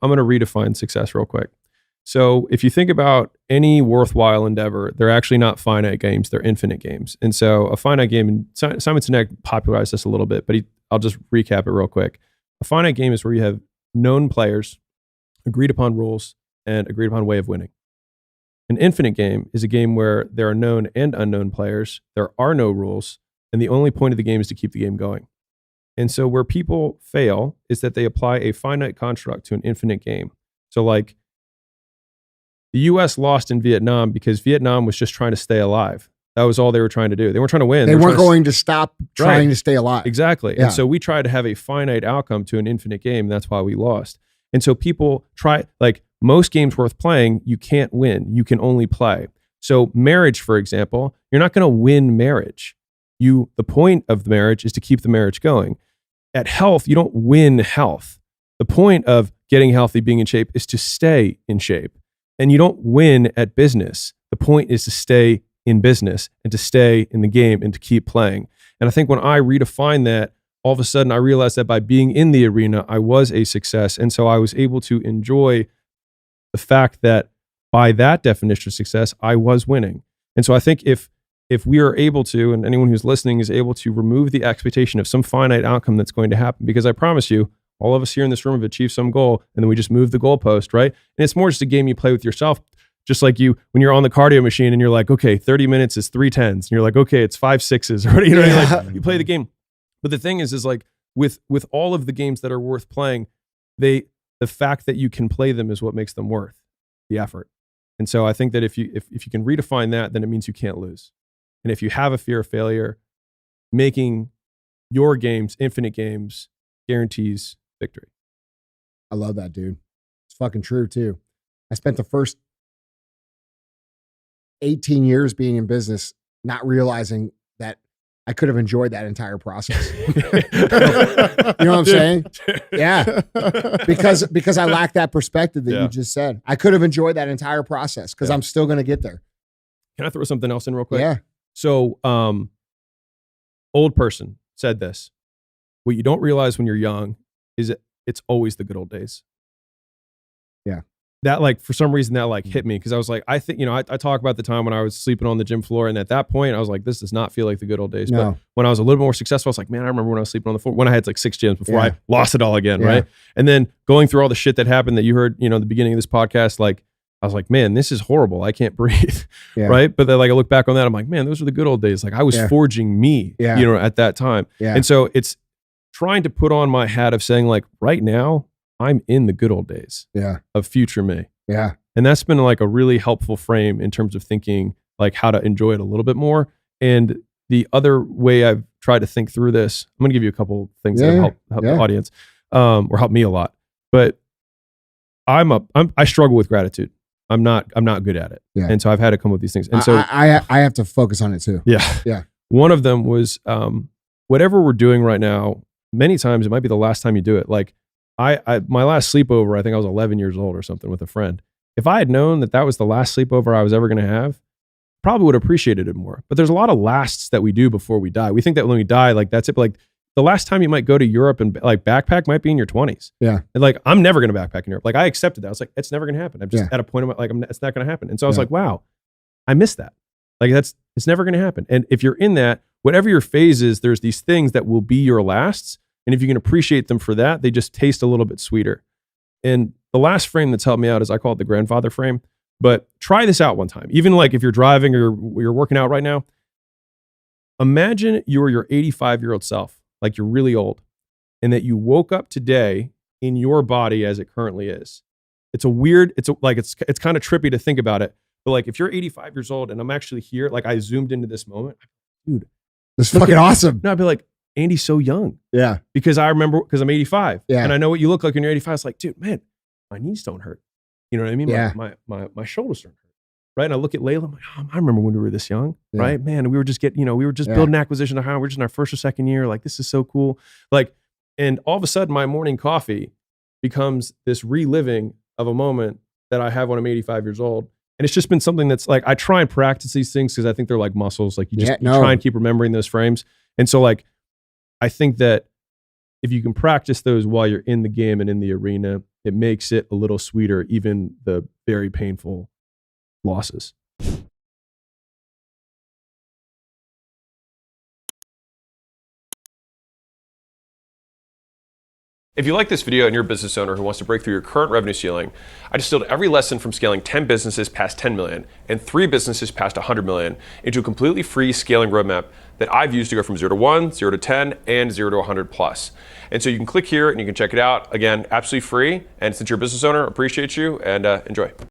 I'm going to redefine success real quick. So if you think about any worthwhile endeavor, they're actually not finite games, they're infinite games. And so a finite game, and Simon Sinek popularized this a little bit, but I'll just recap it real quick. A finite game is where you have known players, agreed upon rules, and agreed upon way of winning. An infinite game is a game where there are known and unknown players, there are no rules, and the only point of the game is to keep the game going. And so where people fail is that they apply a finite construct to an infinite game. So like the US lost in Vietnam because Vietnam was just trying to stay alive. That was all they were trying to do. They weren't trying to win. They weren't going to stop trying to stay alive. Exactly. Yeah. And so we tried to have a finite outcome to an infinite game. And that's why we lost. And so people try, like most games worth playing, you can't win. You can only play. So marriage, for example, you're not going to win marriage. The point of the marriage is to keep the marriage going. At health, you don't win health. The point of getting healthy, being in shape, is to stay in shape. And you don't win at business. The point is to stay in business and to stay in the game and to keep playing. And I think when I redefined that, all of a sudden I realized that by being in the arena, I was a success. And so I was able to enjoy the fact that by that definition of success, I was winning. And so I think if we are able to, and anyone who's listening is able to remove the expectation of some finite outcome that's going to happen, because I promise you, all of us here in this room have achieved some goal, and then we just move the goalpost, right? And it's more just a game you play with yourself, just like when you're on the cardio machine and you're like, okay, 30 minutes is 3 10s, and you're like, okay, it's 5 6s, or you play the game. But the thing is like with all of the games that are worth playing, the fact that you can play them is what makes them worth the effort. And so I think that if you can redefine that, then it means you can't lose. And if you have a fear of failure, making your games infinite games guarantees victory. I love that, dude. It's fucking true too. I spent the first 18 years being in business not realizing that I could have enjoyed that entire process. You know what I'm saying? Yeah. Because I lack that perspective that you just said. I could have enjoyed that entire process because I'm still going to get there. Can I throw something else in real quick? Yeah. So, old person said this: what you don't realize when you're young is it's always the good old days. Yeah. That like, for some reason that like hit me. Cause I was like, I think, I talk about the time when I was sleeping on the gym floor. And at that point I was like, this does not feel like the good old days. No. But when I was a little more successful, I was like, man, I remember when I was sleeping on the floor, when I had like 6 gyms before I lost it all again. Right. And then going through all the shit that happened that you heard, at the beginning of this podcast, like, I was like, man, this is horrible. I can't breathe. Right. But then like I look back on that, I'm like, man, those are the good old days. Like I was forging me, at that time. Yeah. And so it's trying to put on my hat of saying like, right now I'm in the good old days of future me. Yeah. And that's been like a really helpful frame in terms of thinking like how to enjoy it a little bit more. And the other way I've tried to think through this, I'm going to give you a couple things that help the audience, or help me a lot. But I struggle with gratitude. I'm not good at it. Yeah. And so I've had to come up with these things. And so I have to focus on it too. Yeah. Yeah. One of them was whatever we're doing right now, many times it might be the last time you do it. Like my last sleepover, I think I was 11 years old or something with a friend. If I had known that was the last sleepover I was ever going to have, probably would have appreciated it more. But there's a lot of lasts that we do before we die. We think that when we die, like that's it. But like the last time you might go to Europe and like backpack might be in your 20s. Yeah. And like, I'm never going to backpack in Europe. Like I accepted that. I was like, it's never going to happen. I'm just at a point of like, it's not going to happen. And so I was like, wow, I missed that. Like it's never going to happen. And if you're in that, whatever your phase is, there's these things that will be your lasts. And if you can appreciate them for that, they just taste a little bit sweeter. And the last frame that's helped me out is I call it the grandfather frame. But try this out one time. Even like if you're driving or you're working out right now, imagine you're your 85-year-old self, like you're really old, and that you woke up today in your body as it currently is. It's kind of trippy to think about it. But like if you're 85 years old and I'm actually here, like I zoomed into this moment, dude, this is fucking awesome. No, I'd be like, Andy's so young. Yeah. Because I'm 85. Yeah. And I know what you look like when you're 85. It's like, dude, man, my knees don't hurt. You know what I mean? Yeah. My shoulders don't hurt. Right. And I look at Layla, I'm like, oh, I remember when we were this young. Yeah. Right. Man, we were just building acquisition of how we're just in our first or second year. Like, this is so cool. Like, and all of a sudden my morning coffee becomes this reliving of a moment that I have when I'm 85 years old. And it's just been something that's like, I try and practice these things because I think they're like muscles. Like you try and keep remembering those frames. And so like, I think that if you can practice those while you're in the game and in the arena, it makes it a little sweeter, even the very painful losses. If you like this video and you're a business owner who wants to break through your current revenue ceiling, I distilled every lesson from scaling 10 businesses past 10 million and 3 businesses past 100 million into a completely free scaling roadmap that I've used to go from 0 to 1, 0 to 10, and 0 to 100 plus. And so you can click here and you can check it out. Again, absolutely free. And since you're a business owner, appreciate you and enjoy.